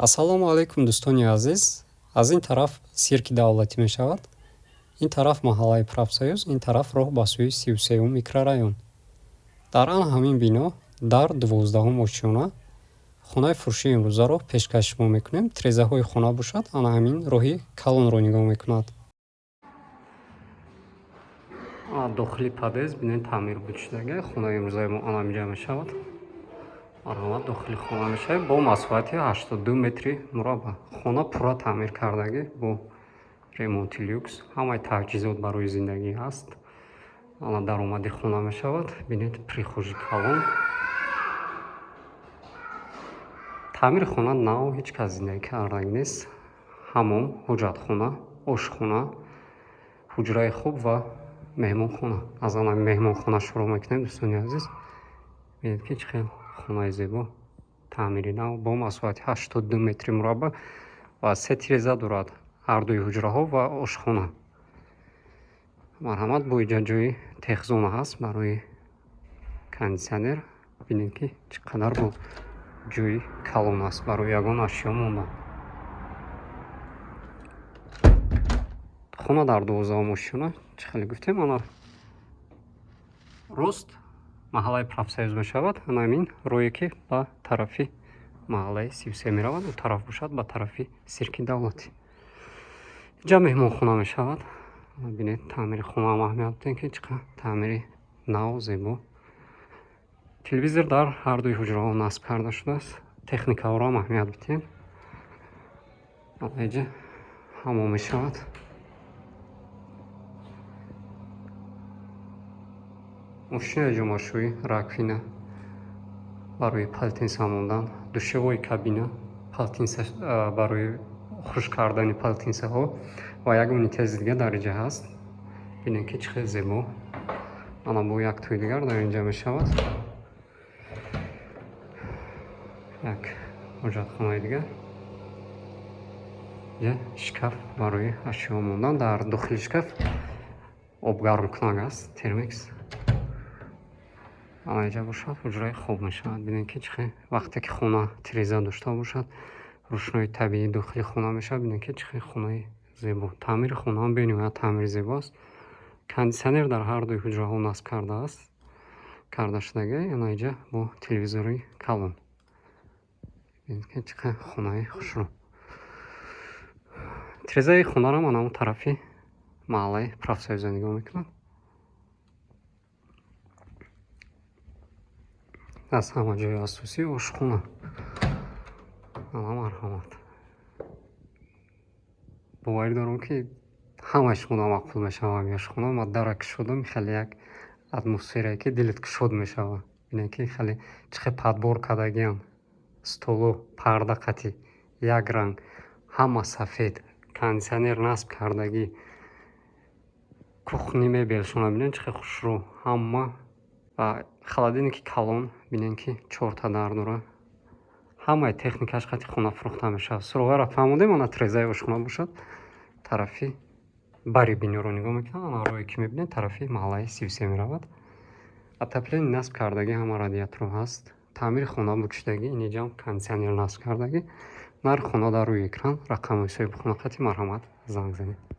Ассалому алайкум дӯстони азиз. Аз ин тараф сирки давлатӣ мешавад. Ин тараф маҳаллаи Правсоюз, ин тараф роҳ ба сӯи 33 микрорайон. Дар ан ҳамин бино дар 12 ошёна хонаи фурӯшии имрӯзаро пешкаш мо мекунем. Тирезаҳои хона бошад, ана ҳамин роҳи калонро нигоҳ мекунад. Дохили падез бинед таъмир буд шудаги хонаи имрӯзаи мо ана инҷа мешавад. Марҳамат дохили хона мешавад бо масоҳати 82 метри мураббаъ. Хона пурра таъмир кардаги бо ремонти люкс. Ҳамаи таҷҳизот барои зиндагӣ ҳаст. Ана даромади хона мешавад. Бинед прихожи калон. таъмири хона нав ҳеҷ кас зиндагӣ кардаг нест. Ҳаммом, ҳоҷатхона, ошхона, ҳуҷраи хоб ва меҳмонхона. Аз ана меҳмонхона шурӯъ мекунем дӯстони азиз. бинед ки чӣ хел хонаи зебо. таъмири нав бо масоҳати 82 метри мураббаъ ва 3 тиреза дорад. Ҳардуи ҳуҷраҳо ва ошхона. Марҳамат бо иҷа ҷои теғзона ҳаст барои кондитсионер. бинед ки чӣ қадар бо ҷои калон аст барои ягон ашё мондан. хона дар 12 ошёна чӣ хеле гуфтем ана рост маҳаллаи Правсоюз мешавад. ана ҳамин роҳе ки ба тарафи маҳаллаи 33 меравад, он тараф бошад ба тарафи сирки давлатӣ. инҷа меҳмонхона мешавад. бинед таъмири хона ҳам аҳамият бидем ки чӣ қадр таъмири нав зебо. телевизор дар ҳардуи ҳуҷраҳо насб карда шудааст. техникаҳоро ҳам аҳамият бидем. инҷа ҳаммом мешавад. мошини ҷомашӯӣ, раковина барои полотенса мондан, душевои кабина, полотенса барои хушк кардани полотенсаҳо ва як унитази дигар дар инҷа ҳаст. бинед ки чӣ хел зебо. ана бо як тои дигар дар инҷа мешавад. як ҳоҷатхонаи дигар. инҷа шкаф барои ашё мондан. дар дохили шкаф обгармкунак аст, термикс. ана инҷа бошад ҳуҷраи хоб мешавад. бинед ки чӣ хел вақте ки хона тиреза дошта бошад, рӯшноии табиӣ дохили хона мешавад. бинед ки чӣ хел хонаи зебо. таъмири хонаам бениҳоят таъмири зебо аст. кондитсионер дар ҳардуи ҳуҷраҳо насб карда шудагӣ. ана инҷа бо телевизори калон. бинед ки чӣ хел хонаи хушрӯ. тирезаи хонаам ана он тарафи маҳаллаи Правсоюза нигоҳ мекунад. аз ҳама ҷои асосӣ ошхона. ана марҳамат. боварӣ дорам ки ҳамаи шумода мақбул мешавад ҳамин ошхона. ма дара кушодам хеле як атмосферае ки дилит кушод мешавад. бинед ки хеле чӣ хел падбор кардагиам. столо, парда қатӣ, як ранг, ҳама сафед, кондитсионер насб кардагӣ, кухни мебелшона бинед чӣ хел хушрӯ. ҳама ва холодильники калон. бинед ки 4 та дар дорад. ҳамаи техникааш қати хона фурӯхта мешавад. суроғаро фаҳмодем. ана тирезаи ошхона бошад. тарафи бари биноро нигоҳ мекунад. ана роҳе ки мебинед тарафи маҳаллаи 33 меравад. отопление насб кардагӣ, ҳама радиаторо ҳаст. таъмири хона буд шудагӣ. ин инҷам кондитсионер насб кардагӣ. нархи хона дар рӯи экран. рақамҳои соҳиби хона қати марҳамат занг занед.